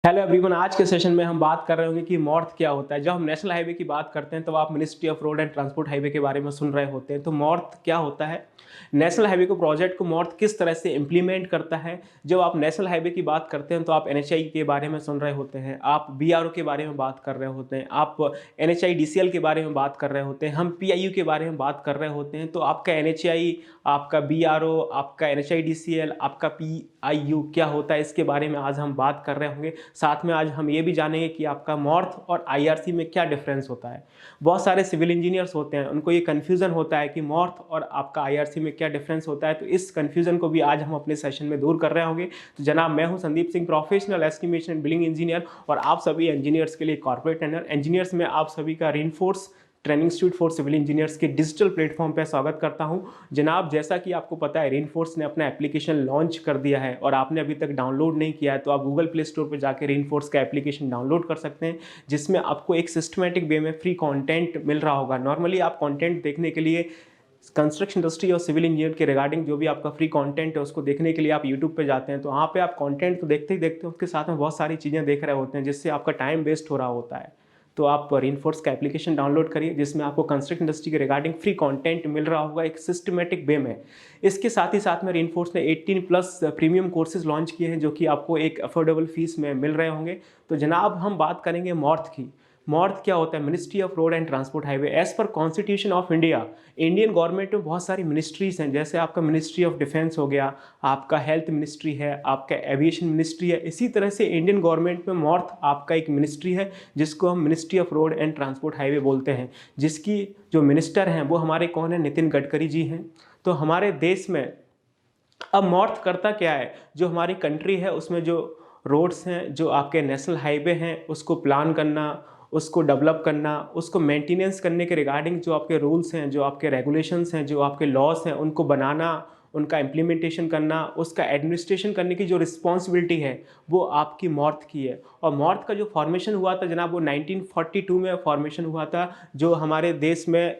Hello everyone. आज के session में हम बात कर रहे होंगे कि मॉर्थ क्या होता है। जब हम नेशनल हाईवे की बात करते हैं तो आप ministry of road and transport highway के बारे में सुन रहे होते हैं। तो मॉर्थ क्या होता है, नेशनल हाईवे को प्रोजेक्ट को मॉर्थ किस तरह से इंप्लीमेंट करता है। जब आप नेशनल हाईवे की बात करते हैं तो आप एनएचआई के बारे में सुन रहे होते हैं, आप बीआरओ के बारे में बात कर रहे होते हैं, आप एनएचआई डीसीएल के बारे में बात कर रहे होते हैं, हम पीआईयू के बारे में बात कर रहे होते हैं। तो आपका एनएचआई, आपका बीआरओ, आपका एनएचआई डीसीएल, आपका पीआईयू क्या होता है, इसके बारे में आज हम बात कर रहे होंगे। साथ में आज हम ये भी जानेंगे कि आपका मॉर्थ और आईआरसी में क्या डिफरेंस होता है। बहुत सारे सिविल इंजीनियर्स होते हैं, उनको ये कन्फ्यूजन होता है कि मॉर्थ और आपका आईआरसी में क्या डिफरेंस होता है। तो इस कन्फ्यूजन को भी आज हम अपने सेशन में दूर कर रहे होंगे। तो जनाब, मैं हूं Sandeep Singh, professional estimation and billing engineer, और आप सभी इंजीनियर्स के लिए कॉर्पोरेट ट्रेनर। इंजीनियर्स में आप सभी का reinforce training institute for civil engineers के डिजिटल प्लेटफॉर्म पर स्वागत करता हूं। जनाब, जैसा कि आपको पता है, रेनफोर्स ने अपना एप्लीकेशन लॉन्च कर दिया है और आपने अभी तक डाउनलोड नहीं किया है तो आप गूगल प्ले स्टोर पर जाकर रेनफोर्स का एप्लीकेशन डाउनलोड कर सकते हैं, जिसमें आपको एक सिस्टमेटिक वे में फ्री कंटेंट मिल रहा होगा। नॉर्मली आप कंटेंट देखने के लिए कंस्ट्रक्शन इंडस्ट्री और सिविल इंजीनियर के रिगार्डिंग जो भी आपका फ्री कंटेंट है उसको देखने के लिए आप यूट्यूब पे जाते हैं, तो वहाँ पे आप कंटेंट तो देखते ही देखते हैं, उसके साथ में बहुत सारी चीज़ें देख रहे होते हैं जिससे आपका टाइम वेस्ट हो रहा होता है। तो आप रेनफोर्स का एप्लीकेशन डाउनलोड करिए, जिसमें आपको कंस्ट्रक्शन इंडस्ट्री के रिगार्डिंग फ्री कंटेंट मिल रहा होगा एक सिस्टमेटिक वे में। इसके साथ ही साथ में रेनफोर्स ने 18+ प्रीमियम कोर्सेज लॉन्च किए हैं जो कि आपको एक अफोर्डेबल फीस में मिल रहे होंगे। तो जनाब, हम बात करेंगे मॉर्थ की। मॉर्थ क्या होता है, ministry of road and transport highway. As per constitution of India, Indian government में बहुत सारी मिनिस्ट्रीज हैं, जैसे आपका मिनिस्ट्री ऑफ डिफेंस हो गया, आपका हेल्थ मिनिस्ट्री है, आपका एविएशन मिनिस्ट्री है। इसी तरह से इंडियन गवर्नमेंट में मॉर्थ आपका एक मिनिस्ट्री है जिसको हम ministry of road and transport highway बोलते हैं, जिसकी जो मिनिस्टर हैं वो हमारे कौन है, नितिन गडकरी जी हैं। तो हमारे देश में अब मॉर्थ करता क्या है, जो हमारी कंट्री है उसमें जो रोड्स हैं, जो आपके नेशनल हाईवे हैं, उसको प्लान करना, उसको डेवलप करना, उसको मेंटेनेंस करने के रिगार्डिंग जो आपके रूल्स हैं, जो आपके रेगुलेशंस हैं, जो आपके लॉस हैं, उनको बनाना, उनका इम्प्लीमेंटेशन करना, उसका एडमिनिस्ट्रेशन करने की जो रिस्पॉन्सिबिलिटी है वो आपकी मॉर्थ की है। और मॉर्थ का जो फॉर्मेशन हुआ था जनाब, वो 1942 में फॉर्मेशन हुआ था। जो हमारे देश में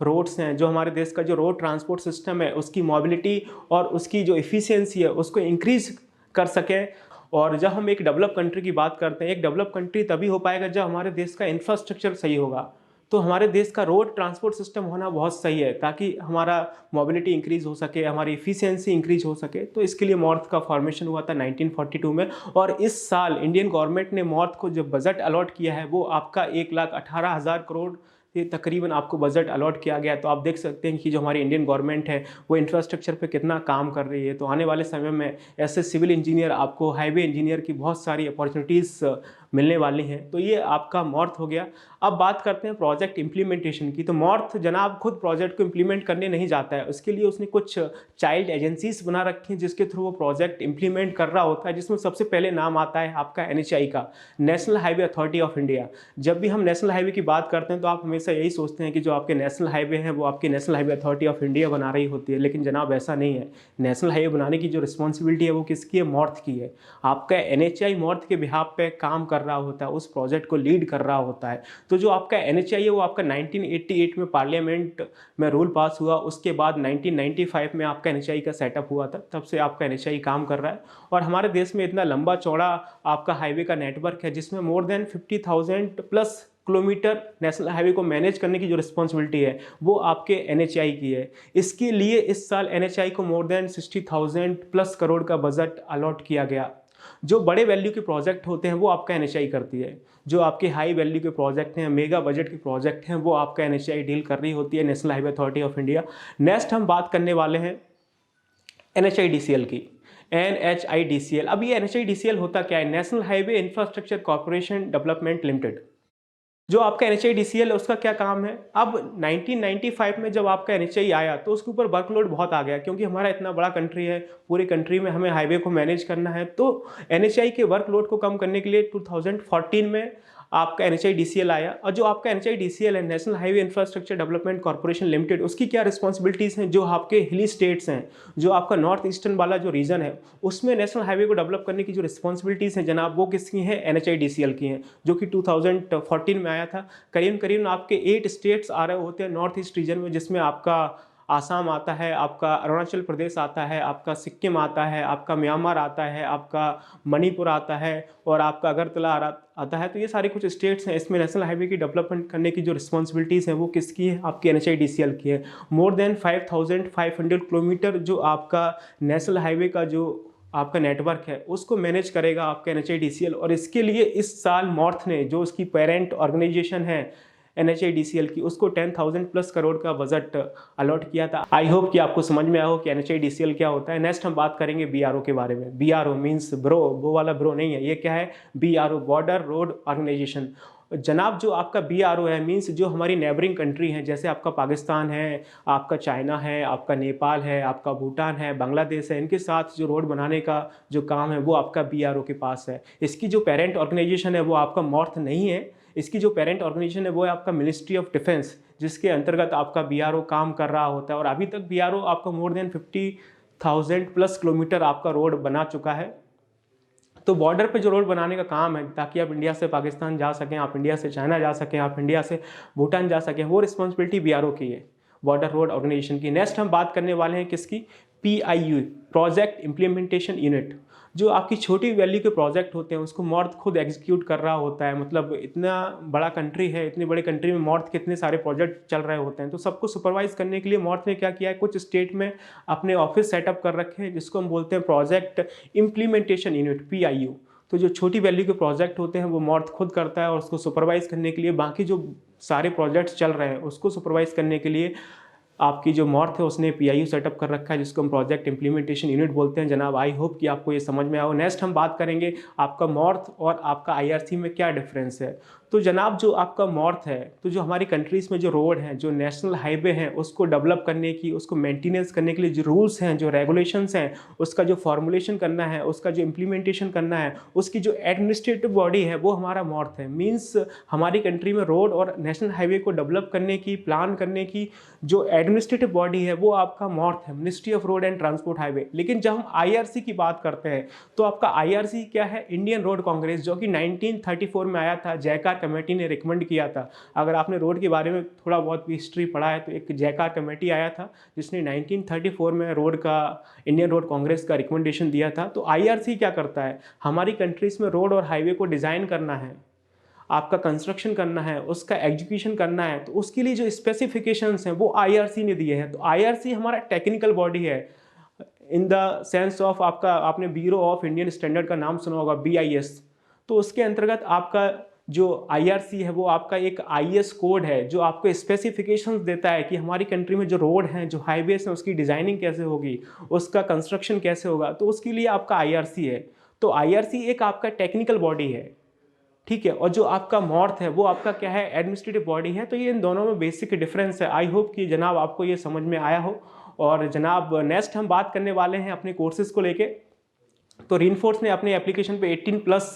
रोड्स हैं, जो हमारे देश का जो रोड ट्रांसपोर्ट सिस्टम है, उसकी मोबिलिटी और उसकी जो एफिशिएंसी है उसको इंक्रीज कर सकें। और जब हम एक डेवलप कंट्री की बात करते हैं, एक डेवलप कंट्री तभी हो पाएगा जब हमारे देश का इंफ्रास्ट्रक्चर सही होगा। तो हमारे देश का रोड ट्रांसपोर्ट सिस्टम होना बहुत सही है ताकि हमारा मोबिलिटी इंक्रीज हो सके, हमारी इफिशियंसी इंक्रीज हो सके। तो इसके लिए मॉर्थ का फॉर्मेशन हुआ था 1942 में। और इस साल इंडियन गवर्नमेंट ने मॉर्थ को जो बजट अलॉट किया है वो आपका 1,18,000 करोड़ ये तकरीबन आपको बजट अलॉट किया गया। तो आप देख सकते हैं कि जो हमारी इंडियन गवर्नमेंट है वो इंफ्रास्ट्रक्चर पे कितना काम कर रही है। तो आने वाले समय में ऐसे सिविल इंजीनियर, आपको हाईवे इंजीनियर की बहुत सारी अपॉर्चुनिटीज़ मिलने वाली हैं। तो ये आपका मॉर्थ हो गया। अब बात करते हैं प्रोजेक्ट इंप्लीमेंटेशन की। तो मॉर्थ जनाब खुद प्रोजेक्ट को इंप्लीमेंट करने नहीं जाता है, उसके लिए उसने कुछ चाइल्ड एजेंसीज बना रखी हैं जिसके थ्रू वो प्रोजेक्ट इंप्लीमेंट कर रहा होता है, जिसमें सबसे पहले नाम आता है आपका एनएचआई का, national highway authority of India. जब भी हम नेशनल हाईवे की बात करते हैं तो आप हमेशा यही सोचते हैं कि जो आपके नेशनल हाईवे हैं वो आपकी national highway authority of India बना रही होती है, लेकिन जनाब ऐसा नहीं है। नेशनल हाईवे बनाने की जो रिस्पॉन्सिबिलिटी है वो किसकी है, मॉर्थ की है। आपका एनएचआई मॉर्थ के बिहाफ पे काम कर रहा होता है, उस प्रोजेक्ट को लीड कर रहा होता है। तो जो आपका एनएचआई है वो आपका 1988 में पार्लियामेंट में रूल पास हुआ, उसके बाद 1995 में आपका एनएचआई का सेटअप हुआ था, तब से आपका एनएचआई काम कर रहा है। और हमारे देश में इतना लंबा चौड़ा आपका हाईवे का नेटवर्क है जिसमें more than 50,000+ kilometre national highway को मैनेज करने की जो रिस्पॉन्सिबिलिटी है वो आपके एनएचआई की है। इसके लिए इस साल एनएचआई को मोर देन 60,000+ करोड़ का बजट अलॉट किया गया। जो बड़े वैल्यू के प्रोजेक्ट होते हैं वो आपका एनएचआई करती है, जो आपके हाई वैल्यू के प्रोजेक्ट हैं, मेगा बजट के प्रोजेक्ट हैं, वो आपका एनएचआई डील कर रही होती है, national highway authority of India. Next हम बात करने वाले हैं एनएचआईडीसीएल की। एनएचआईडीसीएल, अब ये एनएचआईडीसीएल होता क्या है, national highway infrastructure corporation development limited. जो आपका एनएचआईडीसीएल है उसका क्या काम है। अब 1995 में जब आपका एनएचआई आया तो उसके ऊपर वर्कलोड बहुत आ गया, क्योंकि हमारा इतना बड़ा कंट्री है, पूरी कंट्री में हमें हाईवे को मैनेज करना है। तो एनएचआई के वर्कलोड को कम करने के लिए 2014 में आपका एनएचआईडीसीएल आया। और जो आपका एनएचआईडीसीएल है, national highway infrastructure development corporation limited, उसकी क्या रिस्पॉन्सिबिलिटीज़ हैं। जो आपके हिली स्टेट्स हैं, जो आपका नॉर्थ ईस्टर्न वाला जो रीजन है, उसमें नेशनल हाईवे को डेवलप करने की जो रिस्पॉन्सिबिलिटीज़ हैं जनाब, वो किसकी हैं, एनएचआईडीसीएल की हैं, जो कि 2014 में आया था। करीब करीब आपके 8 स्टेट्स आ रहे होते हैं नॉर्थ ईस्ट रीजन में, जिसमें आपका आसाम आता है, आपका अरुणाचल प्रदेश आता है, आपका सिक्किम आता है, आपका म्यांमार आता है, आपका मणिपुर आता है और आपका अगरतला आता है। तो ये सारे कुछ स्टेट्स हैं। इसमें नेशनल हाईवे की डेवलपमेंट करने की जो रिस्पॉन्सिबिलिटीज़ हैं वो किसकी है? आपकी NHIDCL की है। मोर देन 5500 किलोमीटर जो आपका नेशनल हाईवे का जो आपका नेटवर्क है उसको मैनेज करेगा आपका NHIDCL। और इसके लिए इस साल मॉर्थ ने जो उसकी पेरेंट ऑर्गेनाइजेशन है NHIDCL की, उसको 10,000 प्लस करोड़ का बजट अलॉट किया था। आई होप कि आपको समझ में आया हो कि NHIDCL क्या होता है। नेक्स्ट हम बात करेंगे BRO के बारे में। BRO मीन्स ब्रो, वो वाला ब्रो नहीं है। ये क्या है? BRO, border road organisation. जनाब जो आपका BRO है मीन्स जो हमारी नेबरिंग कंट्री हैं, जैसे आपका पाकिस्तान है, आपका चाइना है, आपका नेपाल है, आपका भूटान है, बांग्लादेश है, इनके साथ जो रोड बनाने का जो काम है वो आपका BRO के पास है। इसकी जो पेरेंट ऑर्गेनाइजेशन है वो आपका मॉर्थ नहीं है। इसकी जो पेरेंट ऑर्गेनाइजेशन है वो है आपका मिनिस्ट्री ऑफ डिफेंस, जिसके अंतर्गत आपका BRO काम कर रहा होता है। और अभी तक BRO आपका मोर देन 50,000 प्लस किलोमीटर आपका रोड बना चुका है। तो बॉर्डर पे जो रोड बनाने का काम है ताकि आप इंडिया से पाकिस्तान जा सकें, आप इंडिया से चाइना जा सकें, आप इंडिया से भूटान जा सकें, वो रिस्पॉन्सिबिलिटी BRO की है, बॉर्डर रोड ऑर्गेनाइजेशन की। नेक्स्ट हम बात करने वाले हैं किसकी? PIU, project implementation unit. जो आपकी छोटी वैल्यू के प्रोजेक्ट होते हैं उसको मॉर्थ खुद एग्जीक्यूट कर रहा होता है। मतलब इतना बड़ा कंट्री है, इतनी बड़ी कंट्री में मॉर्थ के इतने सारे प्रोजेक्ट चल रहे होते हैं, तो सबको सुपरवाइज करने के लिए मॉर्थ ने क्या किया है, कुछ स्टेट में अपने ऑफिस सेटअप कर रखे हैं जिसको हम बोलते हैं प्रोजेक्ट इम्प्लीमेंटेशन यूनिट, PIU। तो जो छोटी वैल्यू के प्रोजेक्ट होते हैं वो मॉर्थ खुद करता है और उसको सुपरवाइज करने के लिए बाकी जो सारे प्रोजेक्ट्स चल रहे हैं उसको सुपरवाइज करने के लिए आपकी जो मॉर्थ है उसने PIU सेटअप कर रखा है जिसको हम प्रोजेक्ट इम्प्लीमेंटेशन यूनिट बोलते हैं। जनाब आई होप कि आपको ये समझ में आया हो। नेक्स्ट हम बात करेंगे आपका मॉर्थ और आपका IRC में क्या डिफरेंस है। तो जनाब जो आपका मॉर्थ है, तो जो हमारी कंट्रीज़ में जो रोड हैं, जो नेशनल हाईवे हैं, उसको डेवलप करने की, उसको मेंटेनेंस करने के लिए जो रूल्स हैं, जो रेगुलेशंस हैं, उसका जो फॉर्मुलेशन करना है, उसका जो इम्प्लीमेंटेशन करना है, उसकी जो एडमिनिस्ट्रेटिव बॉडी है वो हमारा मॉर्थ है। मीन्स हमारी कंट्री में रोड और नेशनल हाईवे को डेवलप करने की, प्लान करने की जो एडमिनिस्ट्रेटिव बॉडी है वो आपका मॉर्थ है, ministry of road and transport highway. लेकिन जब हम IRC की बात करते हैं तो आपका IRC क्या है? इंडियन रोड कांग्रेस, जो कि 1934 में आया था। जयकार कमेटी ने रिकमेंड किया था। अगर आपने रोड के बारे में थोड़ा बहुत भी हिस्ट्री पढ़ा है तो एक जयकार कमेटी आया था जिसने 1934 में रोड का, इंडियन रोड कांग्रेस का रिकमेंडेशन दिया था। तो IRC क्या करता है? हमारी कंट्रीज़ में रोड और हाईवे को डिज़ाइन करना है, आपका कंस्ट्रक्शन करना है, उसका एग्जीक्यूशन करना है, तो उसके लिए जो स्पेसिफिकेशंस हैं वो IRC ने दिए हैं। तो IRC हमारा टेक्निकल बॉडी है इन द सेंस ऑफ, आपका आपने ब्यूरो ऑफ इंडियन स्टैंडर्ड का नाम सुना होगा, BIS। तो उसके अंतर्गत आपका जो IRC है वो आपका एक IS कोड है जो आपको स्पेसिफिकेशंस देता है कि हमारी कंट्री में जो रोड हैं, जो हाईवेज हैं, उसकी डिज़ाइनिंग कैसे होगी, उसका कंस्ट्रक्शन कैसे होगा। तो उसके लिए आपका IRC है। तो IRC एक आपका टेक्निकल बॉडी है, ठीक है। और जो आपका मॉर्थ है वो आपका क्या है? एडमिनिस्ट्रेटिव बॉडी है। तो ये इन दोनों में बेसिक डिफरेंस है। आई होप कि जनाब आपको ये समझ में आया हो। और जनाब नेक्स्ट हम बात करने वाले हैं अपने कोर्सेज को लेके। तो रेनफोर्स ने अपने एप्लीकेशन पे 18 प्लस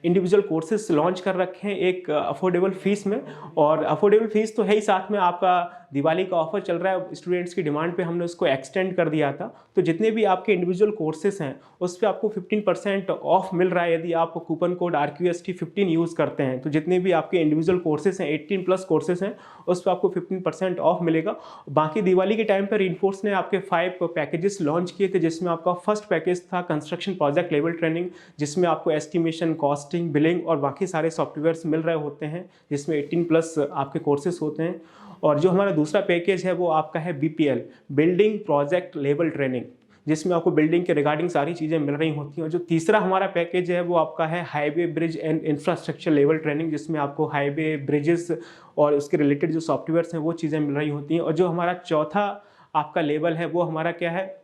इंडिविजुअल कोर्सेज लॉन्च कर रखे हैं एक अफोर्डेबल फीस में। और अफोर्डेबल फीस तो है ही, साथ में आपका दिवाली का ऑफर चल रहा है, स्टूडेंट्स की डिमांड पे हमने उसको एक्सटेंड कर दिया था। तो जितने भी आपके इंडिविजुअल कोर्सेज हैं उस पर आपको 15% ऑफ मिल रहा है यदि आप कूपन कोड RQST15 यूज़ करते हैं। तो जितने भी आपके इंडिविजुअल कोर्सेज हैं, 18 प्लस कोर्सेज हैं, उस पर आपको 15% ऑफ मिलेगा। बाकी दिवाली के टाइम पर रेनफोर्स ने आपके 5 पैकेजेस लॉन्च किए थे, जिसमें आपका फर्स्ट पैकेज था कंस्ट्रक्शन प्रोजेक्ट लेवल ट्रेनिंग, जिसमें आपको एस्टिमेशन, कॉस्टिंग, बिलिंग और बाकी सारे सॉफ्टवेयर्स मिल रहे होते हैं, जिसमें 18 प्लस आपके कोर्सेज होते हैं। और जो हमारा दूसरा पैकेज है वो आपका है BPL, building project level training, जिसमें आपको बिल्डिंग के रिगार्डिंग सारी चीज़ें मिल रही होती हैं। और जो तीसरा हमारा पैकेज है वो आपका है highway bridge and infrastructure level training, जिसमें आपको हाईवे, ब्रिजेस और उसके रिलेटेड जो सॉफ्टवेयर्स हैं वो चीज़ें मिल रही होती हैं। और जो हमारा चौथा आपका लेवल है वो हमारा क्या है?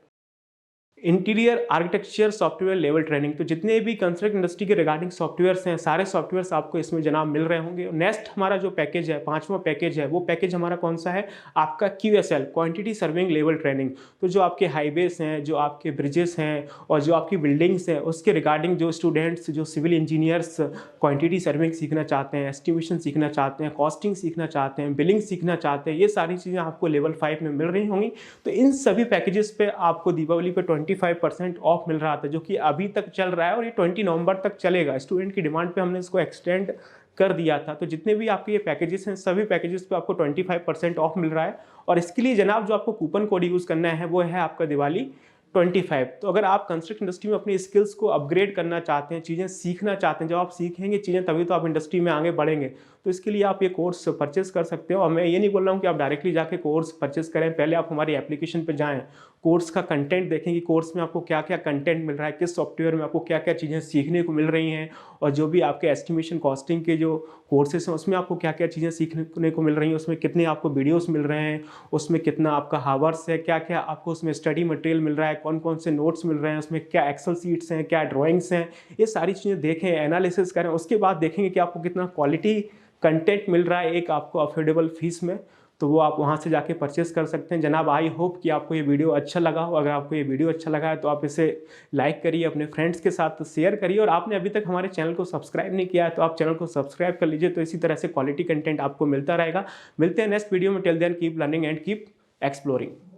Interior architecture software level training. तो जितने भी कंस्ट्रक्ट इंडस्ट्री के रिगार्डिंग सॉफ्टवेयर्स हैं, सारे सॉफ्टवेयर्स आपको इसमें जनाब मिल रहे होंगे। नेक्स्ट हमारा जो पैकेज है, पांचवा पैकेज है, वो पैकेज हमारा कौन सा है? आपका QSL, quantity serving level training. तो जो आपके हाईवेज हैं, जो आपके ब्रिजेस हैं और जो आपकी बिल्डिंग्स हैं, उसके रिगार्डिंग जो स्टूडेंट्स, जो सिविल इंजीनियर्स क्वांटिटी सर्विंग सीखना चाहते हैं, एस्टिमेशन सीखना चाहते हैं, कॉस्टिंग सीखना चाहते हैं, बिलिंग सीखना चाहते हैं, ये सारी चीज़ें आपको लेवल 5 में मिल रही होंगी। तो इन सभी पैकेजेस पे आपको दीपावली पे 25% ऑफ मिल रहा था, जो कि अभी तक चल रहा है और ये 20 नवंबर तक चलेगा। स्टूडेंट की डिमांड पे हमने इसको एक्सटेंड कर दिया था। तो जितने भी आपके ये पैकेजेस हैं, सभी पैकेजेस पे आपको 25% ऑफ मिल रहा है। और इसके लिए जनाब जो आपको कूपन कोड यूज़ करना है वो है आपका दिवाली 25। तो अगर आप कंस्ट्रक्शन इंडस्ट्री में अपनी स्किल्स को अपग्रेड करना चाहते हैं, चीज़ें सीखना चाहते हैं, जब आप सीखेंगे चीज़ें तभी तो आप इंडस्ट्री में आगे बढ़ेंगे। तो इसके लिए आप ये कोर्स परचेस कर सकते हो। और मैं ये नहीं बोल रहा हूँ कि आप डायरेक्टली जाके कोर्स परचेस करें, पहले आप हमारी एप्लीकेशन पे जाएँ, कोर्स का कंटेंट देखें कि कोर्स में आपको क्या क्या कंटेंट मिल रहा है, किस सॉफ्टवेयर में आपको क्या क्या चीज़ें सीखने को मिल रही हैं, और जो भी आपके एस्टिमेशन कॉस्टिंग के जो कोर्सेस हैं उसमें आपको क्या क्या चीज़ें सीखने को मिल रही हैं, उसमें कितने आपको वीडियोस मिल रहे हैं, उसमें कितना आपका हावर्स है, क्या क्या आपको उसमें स्टडी मटेरियल मिल रहा है, कौन कौन से नोट्स मिल रहे हैं, उसमें क्या एक्सेल सीट्स हैं, क्या ड्राइंग्स हैं, ये सारी चीज़ें देखें, एनालिसिस करें। उसके बाद देखेंगे कि आपको कितना क्वालिटी कंटेंट मिल रहा है एक आपको अफोर्डेबल फीस में, तो वो आप वहाँ से जाके परचेस कर सकते हैं। जनाब आई होप कि आपको ये वीडियो अच्छा लगा हो। अगर आपको ये वीडियो अच्छा लगा है तो आप इसे लाइक करिए, अपने फ्रेंड्स के साथ शेयर करिए, और आपने अभी तक हमारे चैनल को सब्सक्राइब नहीं किया है तो आप चैनल को सब्सक्राइब कर लीजिए। तो इसी तरह से क्वालिटी कंटेंट आपको मिलता रहेगा। मिलते हैं नेक्स्ट वीडियो में। Till then keep learning and keep exploring.